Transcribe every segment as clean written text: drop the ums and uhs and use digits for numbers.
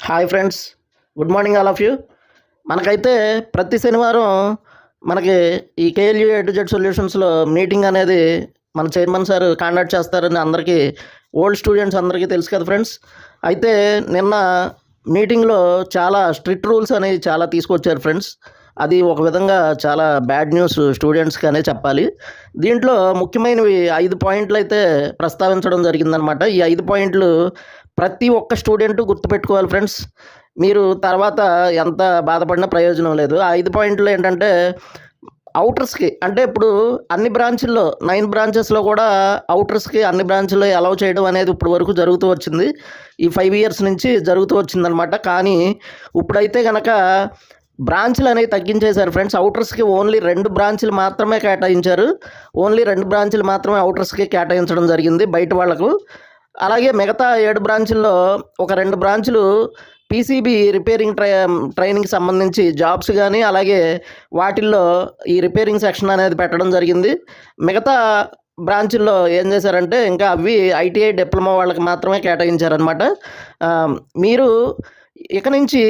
Hi friends, good morning all of you. మనకైతే ప్రతి శనివారం మనకి ఈ కేఎల్యూ ఏ టు జెడ్ సొల్యూషన్స్లో మీటింగ్ అనేది మన చైర్మన్ సార్ కండక్ట్ చేస్తారని అందరికీ, ఓల్డ్ స్టూడెంట్స్ అందరికీ తెలుసు కదా ఫ్రెండ్స్. అయితే నిన్న మీటింగ్లో చాలా స్ట్రిక్ట్ రూల్స్ అనేవి చాలా తీసుకొచ్చారు ఫ్రెండ్స్. అది ఒక విధంగా చాలా బ్యాడ్ న్యూస్ స్టూడెంట్స్కి అనే చెప్పాలి. దీంట్లో ముఖ్యమైనవి 5 పాయింట్లు అయితే ప్రస్తావించడం జరిగిందనమాట. ఈ 5 పాయింట్లు ప్రతి ఒక్క స్టూడెంట్ గుర్తుపెట్టుకోవాలి ఫ్రెండ్స్. మీరు తర్వాత ఎంత బాధపడినా ప్రయోజనం లేదు. ఆ 5 పాయింట్లు ఏంటంటే, అవుటర్స్కి అంటే ఇప్పుడు అన్ని బ్రాంచుల్లో 9 బ్రాంచెస్లో కూడా అవుటర్స్కి అన్ని బ్రాంచుల్లో అలౌ చేయడం అనేది ఇప్పుడు వరకు జరుగుతూ వచ్చింది. ఈ 5 ఇయర్స్ నుంచి జరుగుతూ వచ్చిందనమాట. కానీ ఇప్పుడైతే కనుక బ్రాంచ్లు అనేవి తగ్గించేశారు ఫ్రెండ్స్. అవుటర్స్కి ఓన్లీ 2 బ్రాంచ్లు మాత్రమే కేటాయించారు. ఓన్లీ 2 బ్రాంచ్లు మాత్రమే అవుటర్స్కి కేటాయించడం జరిగింది బయట వాళ్లకు. అలాగే మిగతా 7 బ్రాంచుల్లో ఒక 2 బ్రాంచులు పీసీబీ రిపేరింగ్ ట్రైనింగ్కి సంబంధించి జాబ్స్ కానీ, అలాగే వాటిల్లో ఈ రిపేరింగ్ సెక్షన్ అనేది పెట్టడం జరిగింది. మిగతా బ్రాంచుల్లో ఏం చేశారంటే ఇంకా అవి ఐటీఐ డిప్లొమా వాళ్ళకి మాత్రమే కేటాయించారనమాట. మీరు ఇక నుంచి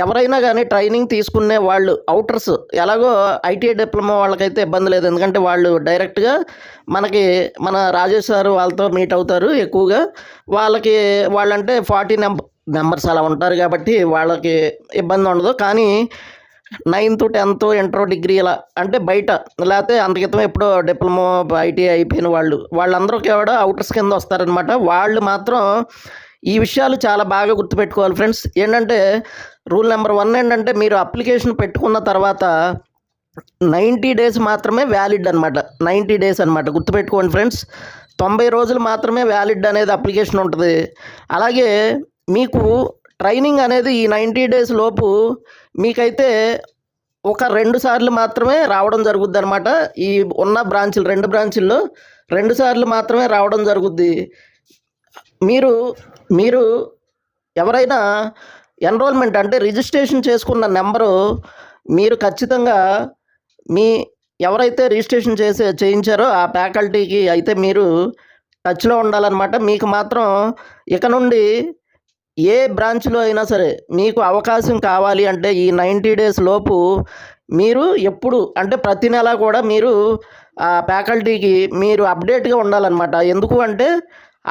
ఎవరైనా కానీ ట్రైనింగ్ తీసుకునే వాళ్ళు అవుటర్స్, ఎలాగో ఐటీఐ డిప్లొమా వాళ్ళకైతే ఇబ్బంది లేదు. ఎందుకంటే వాళ్ళు డైరెక్ట్గా మన రాజేష్ సార్ వాళ్ళతో మీట్ అవుతారు ఎక్కువగా. వాళ్ళంటే 40 మెంబర్స్ అలా ఉంటారు కాబట్టి వాళ్ళకి ఇబ్బంది ఉండదు. కానీ 9th 10th ఇంటర్ డిగ్రీ ఇలా అంటే బయట, లేకపోతే అంతకితం ఎప్పుడో డిప్లొమా ఐటీఐ అయిపోయిన వాళ్ళందరూ కూడా అవుటర్స్ కింద వస్తారనమాట. వాళ్ళు మాత్రం ఈ విషయాలు చాలా బాగా గుర్తుపెట్టుకోవాలి ఫ్రెండ్స్. ఏంటంటే రూల్ నెంబర్ 1 ఏంటంటే, మీరు అప్లికేషన్ పెట్టుకున్న తర్వాత 90 డేస్ మాత్రమే వ్యాలిడ్ అనమాట. 90 డేస్ అనమాట, గుర్తుపెట్టుకోండి ఫ్రెండ్స్. 90 రోజులు మాత్రమే వ్యాలిడ్ అనేది అప్లికేషన్ ఉంటుంది. అలాగే మీకు ట్రైనింగ్ అనేది ఈ 90 డేస్ లోపు మీకైతే ఒక 2 సార్లు మాత్రమే రావడం జరుగుద్ది అనమాట. ఈ ఉన్న బ్రాంచులు 2 బ్రాంచుల్లో 2 సార్లు మాత్రమే రావడం జరుగుద్ది. మీరు ఎవరైనా ఎన్రోల్మెంట్ అంటే రిజిస్ట్రేషన్ చేసుకున్న నెంబరు మీరు ఖచ్చితంగా ఎవరైతే రిజిస్ట్రేషన్ చేయించారో ఆ ఫ్యాకల్టీకి అయితే మీరు టచ్లో ఉండాలన్నమాట. మీకు మాత్రం ఇక నుండి ఏ బ్రాంచ్లో అయినా సరే మీకు అవకాశం కావాలి అంటే ఈ 90 డేస్ లోపు మీరు ఎప్పుడు అంటే ప్రతి నెల కూడా మీరు ఆ ఫ్యాకల్టీకి మీరు అప్డేట్గా ఉండాలన్నమాట. ఎందుకు అంటే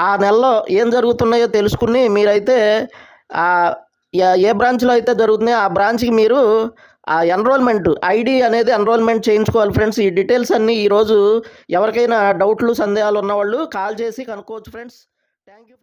ఆ నెలలో ఏం జరుగుతున్నాయో తెలుసుకుని మీరైతే ఏ బ్రాంచ్లో అయితే జరుగుతున్నాయో ఆ బ్రాంచ్కి మీరు ఆ ఎన్రోల్మెంట్ ఐడి అనేది ఎన్రోల్మెంట్ చేయించుకోవాలి ఫ్రెండ్స్. ఈ డీటెయిల్స్ అన్నీ ఈరోజు ఎవరికైనా డౌట్లు సందేహాలు ఉన్నవాళ్ళు కాల్ చేసి కనుక్కోవచ్చు ఫ్రెండ్స్. Thank you.